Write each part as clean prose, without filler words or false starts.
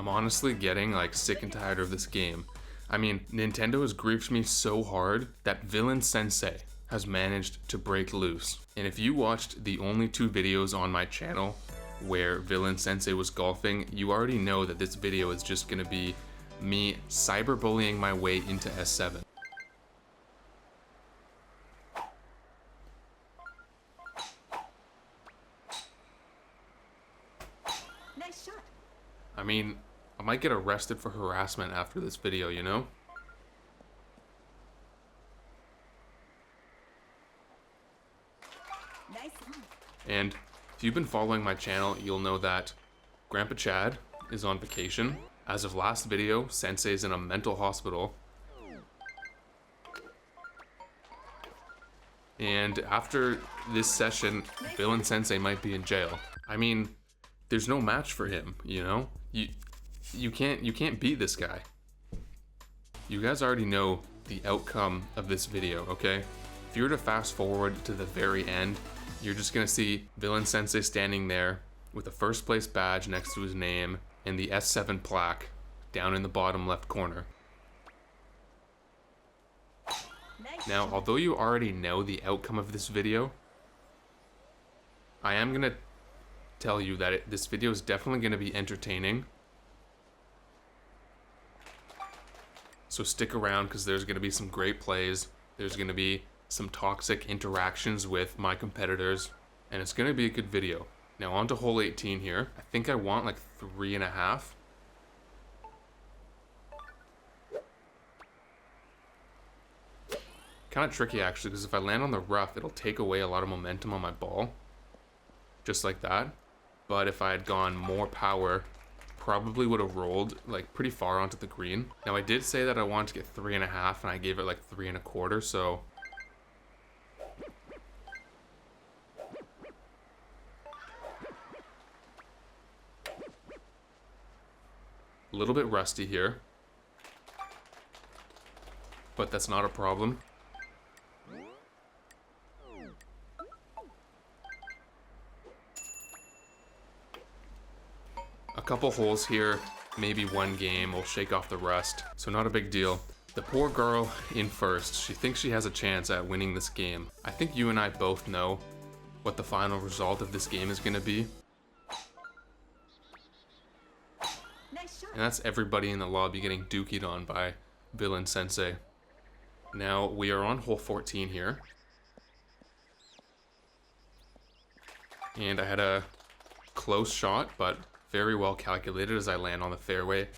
I'm honestly getting like sick and tired of this game. I mean, Nintendo has griefed me so hard that Villain Sensei has managed to break loose. And if you watched the only 2 videos on my channel where Villain Sensei was golfing, you already know that this video is just gonna be me cyberbullying my way into S7. Nice shot. I mean, I might get arrested for harassment after this video, you know? Nice one. And if you've been following my channel, you'll know that Grandpa Chad is on vacation. As of last video, Sensei's in a mental hospital. And after this session, Villain Sensei might be in jail. I mean, there's no match for him, you know? You can't beat this guy. You guys already know the outcome of this video, okay? If you were to fast forward to the very end, you're just gonna see Villain Sensei standing there with a first place badge next to his name and the S7 plaque down in the bottom left corner. Nice Now, shot. although you already know the outcome of this video, I am gonna tell you that this video is definitely gonna be entertaining. So stick around because there's gonna be some great plays. There's gonna be some toxic interactions with my competitors, and it's gonna be a good video. Now on to hole 18 here. I think I want like 3.5. Kind of tricky actually, because if I land on the rough, it'll take away a lot of momentum on my ball. Just like that. But if I had gone more power, probably would have rolled like pretty far onto the green. Now I did say that I wanted to get 3.5 and I gave it like 3.25, so a little bit rusty here, but that's not a problem. A couple holes here, maybe one game will shake off the rust, so not a big deal. The poor girl in first, she thinks she has a chance at winning this game. I think you and I both know what the final result of this game is gonna be. Nice shot. And that's everybody in the lobby getting dookied on by Villain Sensei. Now, we are on hole 14 here. And I had a close shot, but very well calculated as I land on the fairway.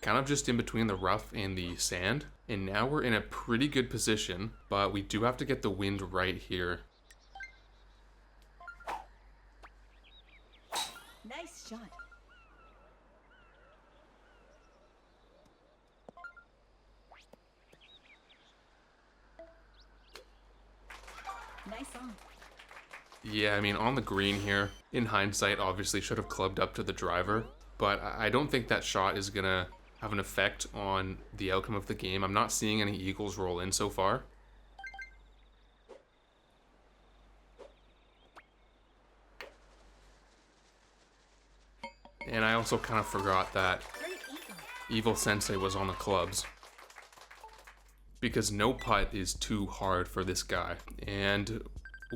Kind of just in between the rough and the sand. And now we're in a pretty good position, but we do have to get the wind right here. Nice shot. Nice on. Yeah, I mean, on the green here, in hindsight, obviously should have clubbed up to the driver, but I don't think that shot is gonna have an effect on the outcome of the game. I'm not seeing any eagles roll in so far. And I also kind of forgot that Great eagle. Evil Sensei was on the clubs, because no putt is too hard for this guy. And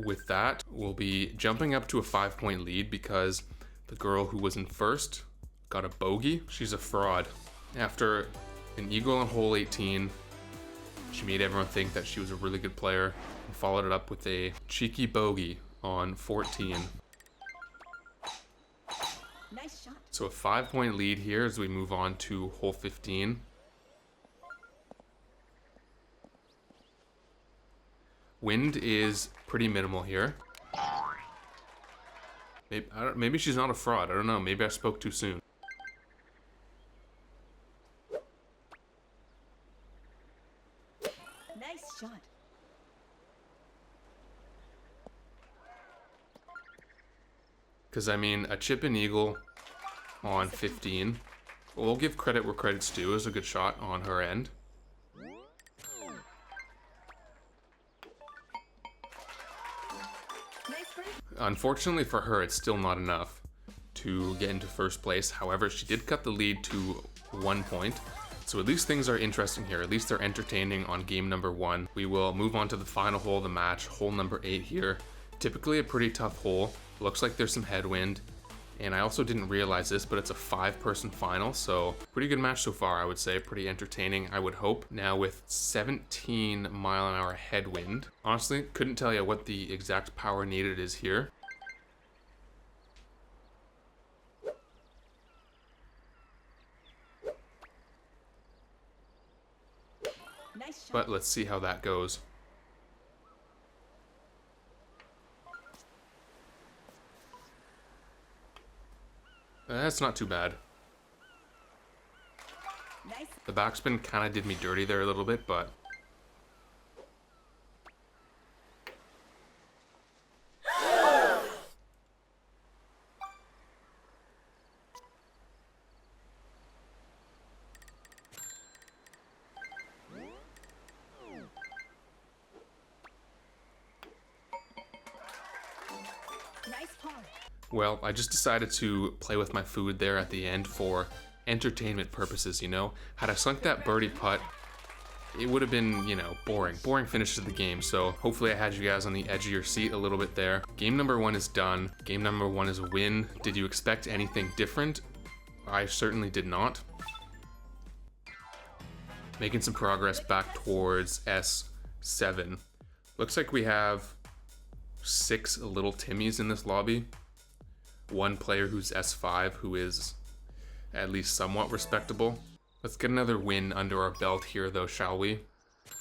with that, we'll be jumping up to a 5-point lead because the girl who was in first got a bogey. She's a fraud. After an eagle on hole 18, she made everyone think that she was a really good player and followed it up with a cheeky bogey on 14. Nice shot. So a 5-point lead here as we move on to hole 15. Wind is pretty minimal here. Maybe she's not a fraud. I don't know. Maybe I spoke too soon. Nice shot. Because, I mean, a chip and eagle on 15. We'll give credit where credit's due. It was a good shot on her end. Nice break. Unfortunately for her, it's still not enough to get into first place. However, she did cut the lead to 1 point. So at least things are interesting here. At least they're entertaining on game number 1. We will move on to the final hole of the match, hole number 8 here. Typically a pretty tough hole. Looks like there's some headwind. And I also didn't realize this, but it's a 5-person final, so pretty good match so far, I would say. Pretty entertaining, I would hope. Now with 17-mile-an-hour headwind, honestly, couldn't tell you what the exact power needed is here. Nice shot. But let's see how that goes. That's not too bad. Nice. The backspin kind of did me dirty there a little bit, but... Nice par. Well, I just decided to play with my food there at the end for entertainment purposes, you know? Had I sunk that birdie putt, it would have been, you know, boring finish to the game. So hopefully I had you guys on the edge of your seat a little bit there. Game number 1 is done. Game number 1 is a win. Did you expect anything different? I certainly did not. Making some progress back towards S7. Looks like we have 6 little Timmies in this lobby. One player who's S5 who is at least somewhat respectable. Let's get another win under our belt here though, shall we?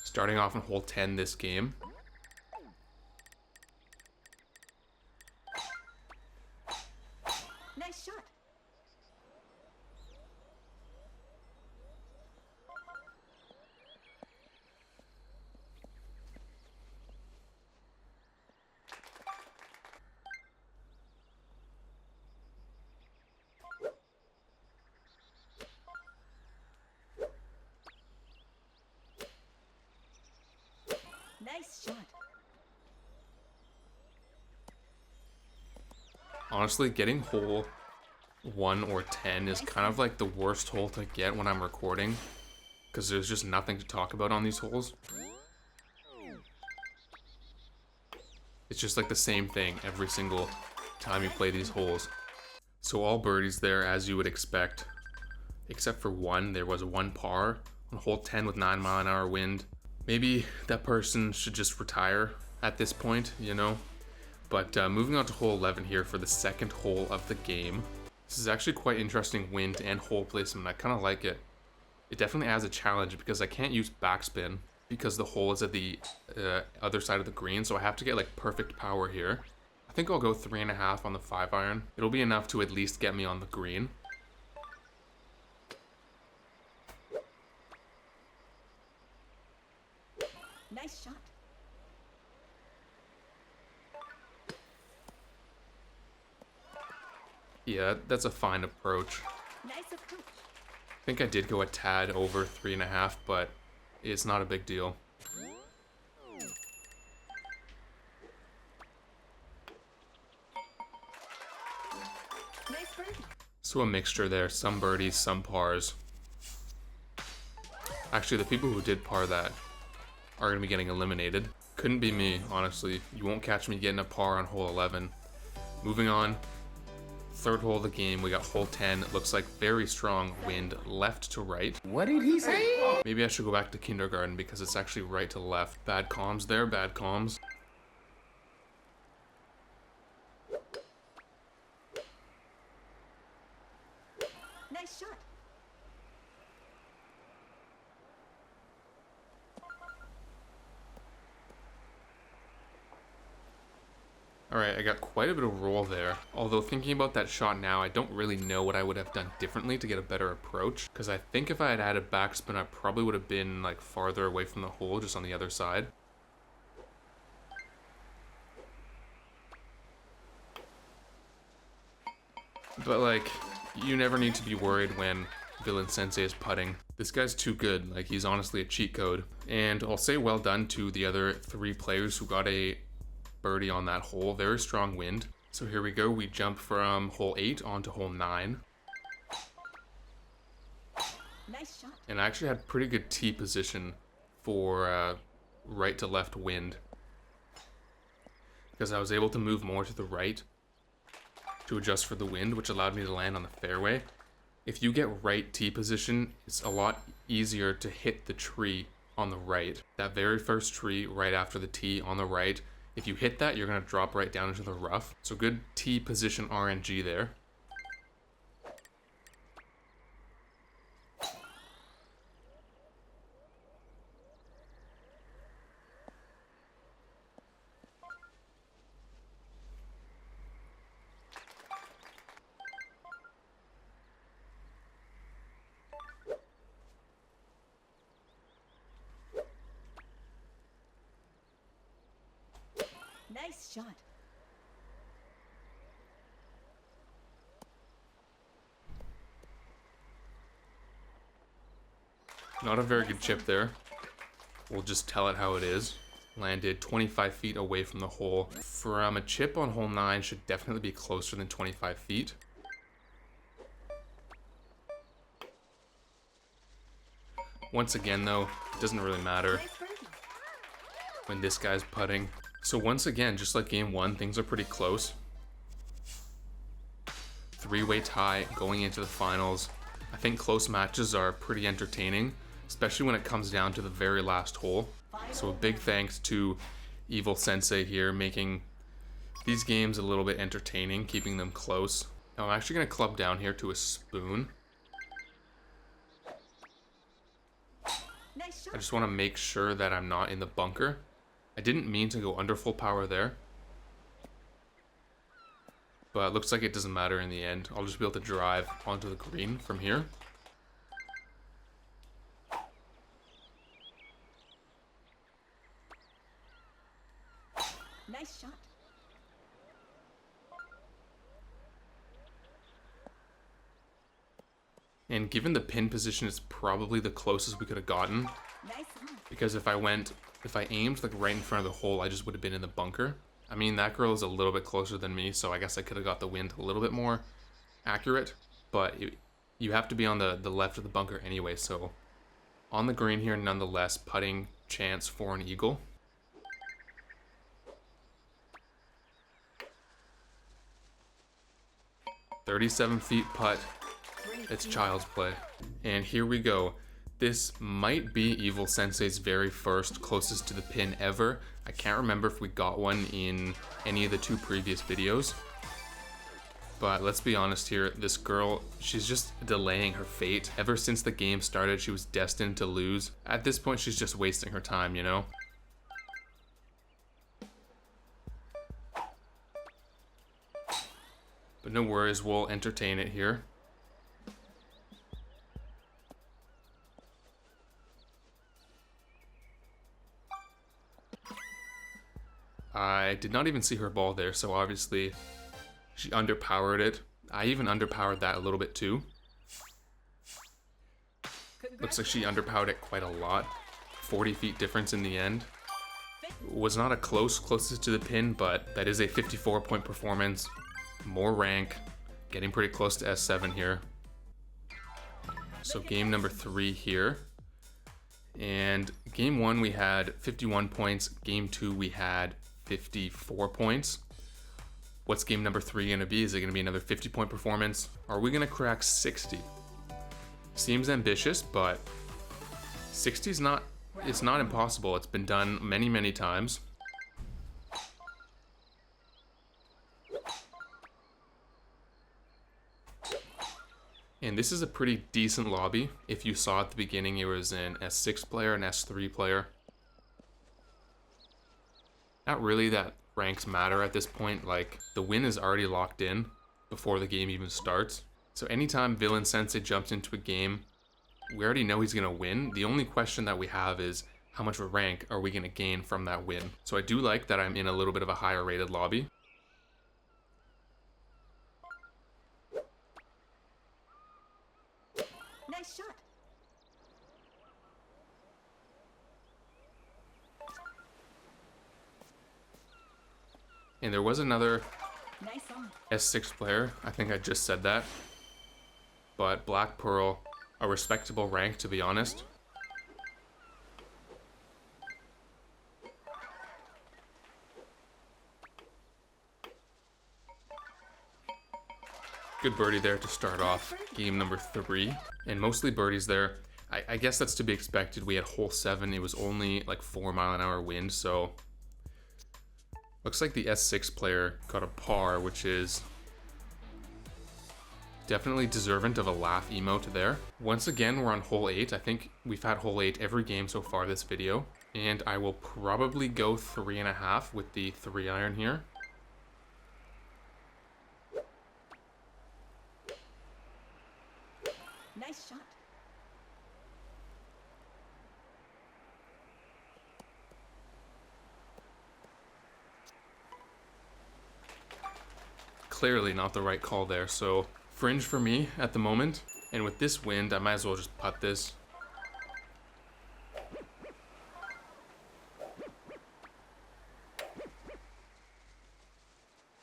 Starting off in hole 10 this game. Nice shot. Nice shot. Honestly, getting hole 1 or 10 is kind of like the worst hole to get when I'm recording, because there's just nothing to talk about on these holes. It's just like the same thing every single time you play these holes. So all birdies there as you would expect, except for one. There was 1 par on hole 10 with 9-mile-an-hour wind. Maybe that person should just retire at this point, you know? But moving on to hole 11 here for the second hole of the game. This is actually quite interesting wind and hole placement. I kind of like it. It definitely adds a challenge because I can't use backspin because the hole is at the other side of the green, so I have to get like perfect power here. I think I'll go 3.5 on the 5-iron. It'll be enough to at least get me on the green. Nice shot. Yeah, that's a fine approach. Nice approach. I think I did go a tad over 3.5, but it's not a big deal. Nice birdie. So a mixture there, some birdies, some pars. Actually, the people who did par that are going to be getting eliminated. Couldn't be me, honestly. You won't catch me getting a par on hole 11. Moving on, third hole of the game, we got hole 10. It looks like very strong wind left to right. What did he say? Maybe I should go back to kindergarten because it's actually right to left. Bad comms there, bad comms. Nice shot. Alright, I got quite a bit of roll there. Although thinking about that shot now, I don't really know what I would have done differently to get a better approach. Because I think if I had added backspin, I probably would have been like farther away from the hole, just on the other side. But like, you never need to be worried when Villain Sensei is putting. This guy's too good, like he's honestly a cheat code. And I'll say well done to the other 3 players who got a birdie on that hole. Very strong wind. So here we go. We jump from hole 8 onto hole 9. Nice shot. And I actually had pretty good tee position for right to left wind, because I was able to move more to the right to adjust for the wind, which allowed me to land on the fairway. If you get right tee position, it's a lot easier to hit the tree on the right. That very first tree right after the tee on the right, if you hit that, you're going to drop right down into the rough. So good tee position RNG there. Nice shot. Not a very good chip there. We'll just tell it how it is. Landed 25 feet away from the hole. From a chip on hole 9 should definitely be closer than 25 feet. Once again though, it doesn't really matter Nice birdie. when this guy's putting. So once again, just like game 1, things are pretty close. 3-way tie going into the finals. I think close matches are pretty entertaining, especially when it comes down to the very last hole. So a big thanks to Villain Sensei here, making these games a little bit entertaining, keeping them close. Now I'm actually going to club down here to a spoon. Nice I shot. just want to make sure that I'm not in the bunker. I didn't mean to go under full power there, but it looks like it doesn't matter in the end. I'll just be able to drive onto the green from here. Nice shot. And given the pin position, it's probably the closest we could have gotten, Nice on. because if I aimed like right in front of the hole, I just would have been in the bunker. I mean, that girl is a little bit closer than me, so I guess I could have got the wind a little bit more accurate, but you have to be on the left of the bunker anyway, so on the green here, nonetheless, putting chance for an eagle. "37 feet putt." It's child's play. And here we go. This might be Villain Sensei's very first closest to the pin ever. I can't remember if we got one in any of the 2 previous videos. But let's be honest here, this girl, she's just delaying her fate. Ever since the game started, she was destined to lose. At this point, she's just wasting her time, you know? But no worries, we'll entertain it here. I did not even see her ball there, so obviously she underpowered it. I even underpowered that a little bit too. Looks like she underpowered it quite a lot. 40 feet difference in the end. Was not a closest to the pin, but that is a 54-point performance. More rank. Getting pretty close to S7 here. So game number 3 here. And game 1 we had 51 points. Game 2 we had 54 points. What's game number 3 going to be? Is it going to be another 50-point performance? Are we going to crack 60? Seems ambitious, but 60 is not, it's not impossible. It's been done many, many times. And this is a pretty decent lobby. If you saw at the beginning, it was an S6 player, an S3 player. Not really that ranks matter at this point. Like, the win is already locked in before the game even starts. So anytime Villain Sensei jumps into a game, we already know he's gonna win. The only question that we have is how much rank are we gonna gain from that win? So I do like that I'm in a little bit of a higher rated lobby. Nice shot. And there was another Nice on. S6 player, I think I just said that. But Black Pearl, a respectable rank to be honest. Good birdie there to start off game number 3. And mostly birdies there. I guess that's to be expected. We had hole 7. It was only like 4-mile-an-hour wind, so looks like the S6 player got a par, which is definitely deserving of a laugh emote there. Once again, we're on hole 8. I think we've had hole 8 every game so far this video. And I will probably go 3.5 with the 3-iron here. Nice shot. Clearly not the right call there, so fringe for me at the moment. And with this wind, I might as well just putt this.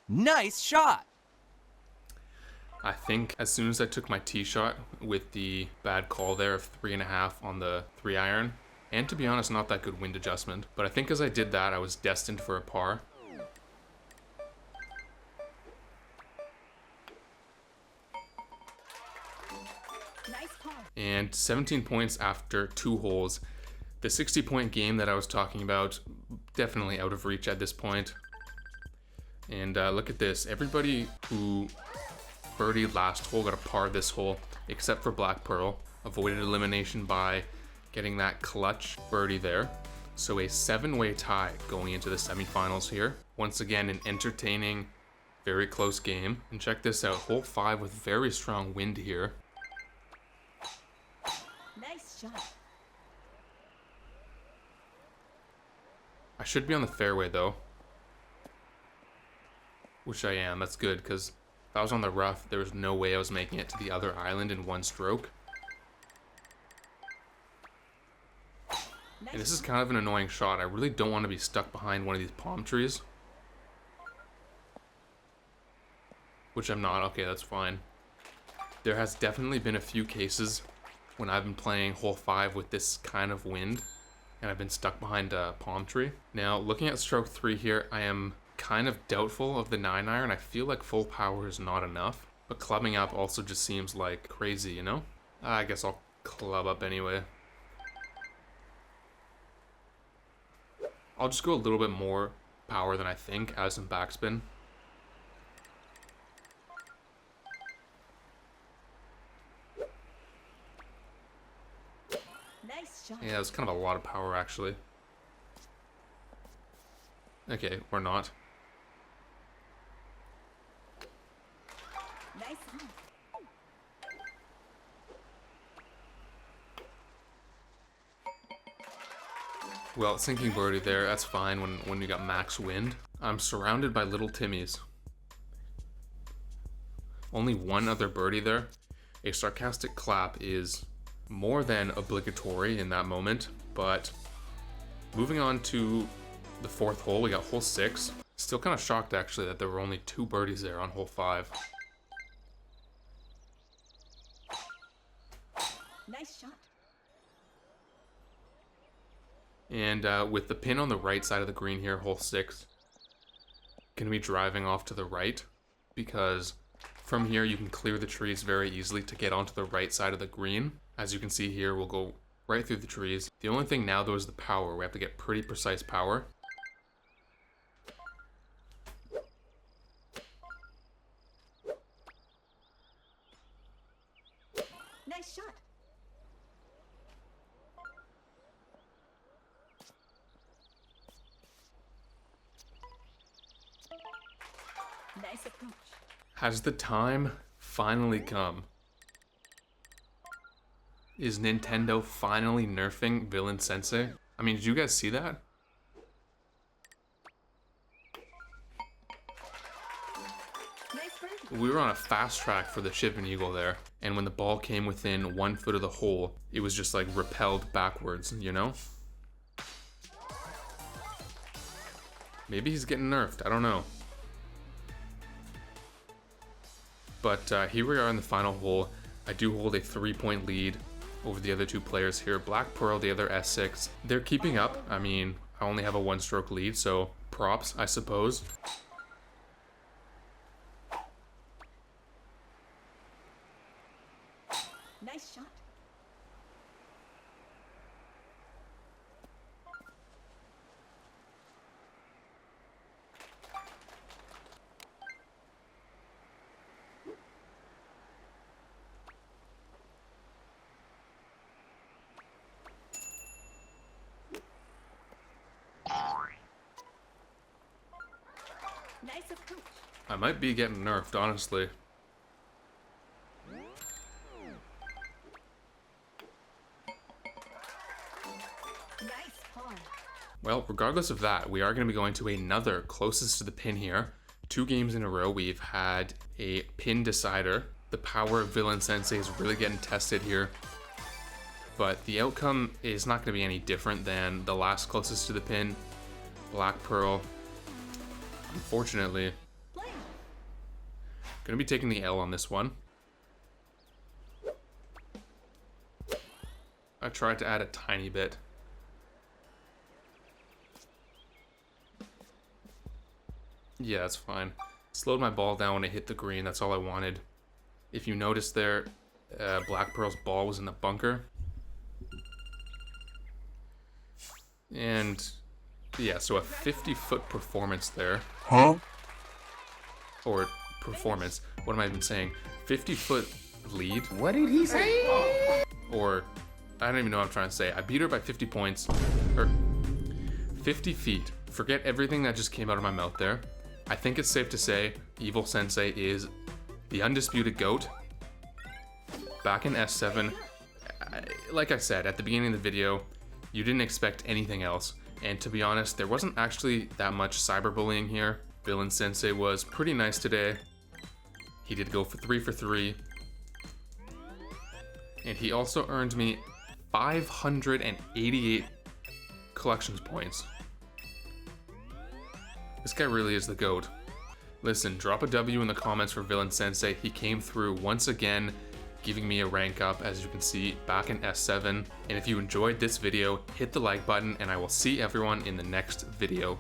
Nice shot! I think as soon as I took my tee shot with the bad call there of 3.5 on the 3-iron, and to be honest, not that good wind adjustment, but I think as I did that, I was destined for a par. Nice par. And 17 points after 2 holes. The 60-point game that I was talking about, definitely out of reach at this point. And look at this. Everybody who birdied last hole got a par this hole, except for Black Pearl. Avoided elimination by getting that clutch birdie there. So a 7-way tie going into the semifinals here. Once again, an entertaining, very close game. And check this out, hole 5 with very strong wind here. Nice shot. I should be on the fairway though, which I am. That's good, because if I was on the rough, there was no way I was making it to the other island in one stroke. And this is kind of an annoying shot. I really don't want to be stuck behind one of these palm trees. Which I'm not. Okay, that's fine. There has definitely been a few cases when I've been playing hole 5 with this kind of wind, and I've been stuck behind a palm tree. Now, looking at stroke 3 here, I am kind of doubtful of the 9-iron. I feel like full power is not enough, but clubbing up also just seems like crazy, you know? I guess I'll club up anyway. I'll just go a little bit more power than I think, add some backspin. Nice shot. Yeah, it's kind of a lot of power actually. Okay, or not. Nice on. Well, sinking birdie there, that's fine when you got max wind. I'm surrounded by little Timmies. Only one other birdie there. A sarcastic clap is more than obligatory in that moment, but moving on to the 4th hole, we got hole 6. Still kind of shocked actually that there were only 2 birdies there on hole 5. Nice shot. And with the pin on the right side of the green here, hole 6, gonna be driving off to the right, because from here you can clear the trees very easily to get onto the right side of the green. As you can see here, we'll go right through the trees. The only thing now though is the power. We have to get pretty precise power. Nice shot. Nice approach. Has the time finally come? Is Nintendo finally nerfing Villain Sensei? I mean, did you guys see that? Nice birdie. We were on a fast track for the chip and eagle there, and when the ball came within 1 foot of the hole, it was just like repelled backwards, you know? Maybe he's getting nerfed, I don't know. But here we are in the final hole. I do hold a 3-point lead over the other two players here. Black Pearl, the other S6. They're keeping up. I mean, I only have a 1-stroke lead, so props, I suppose. Nice shot. Nice approach. I might be getting nerfed, honestly. Nice pawn. Well, regardless of that, we are going to be going to another closest to the pin here. 2 games in a row, we've had a pin decider. The power of Villain Sensei is really getting tested here. But the outcome is not going to be any different than the last closest to the pin, Black Pearl. Unfortunately, Play. going to be taking the L on this one. I tried to add a tiny bit. Yeah, that's fine. Slowed my ball down when it hit the green. That's all I wanted. If you notice there, Black Pearl's ball was in the bunker. And yeah, so a 50-foot performance there. Huh? Or performance. What am I even saying? 50-foot lead. What did he say? Or I don't even know what I'm trying to say. I beat her by 50 points. Or 50 feet. Forget everything that just came out of my mouth there. I think it's safe to say Evil Sensei is the undisputed GOAT. Back in S7, like I said at the beginning of the video, you didn't expect anything else. And to be honest, there wasn't actually that much cyberbullying here. Villain Sensei was pretty nice today. He did go for 3 for 3. And he also earned me 588 collections points. This guy really is the GOAT. Listen, drop a W in the comments for Villain Sensei. He came through once again, giving me a rank up, as you can see, back in S7. And if you enjoyed this video, hit the like button, and I will see everyone in the next video.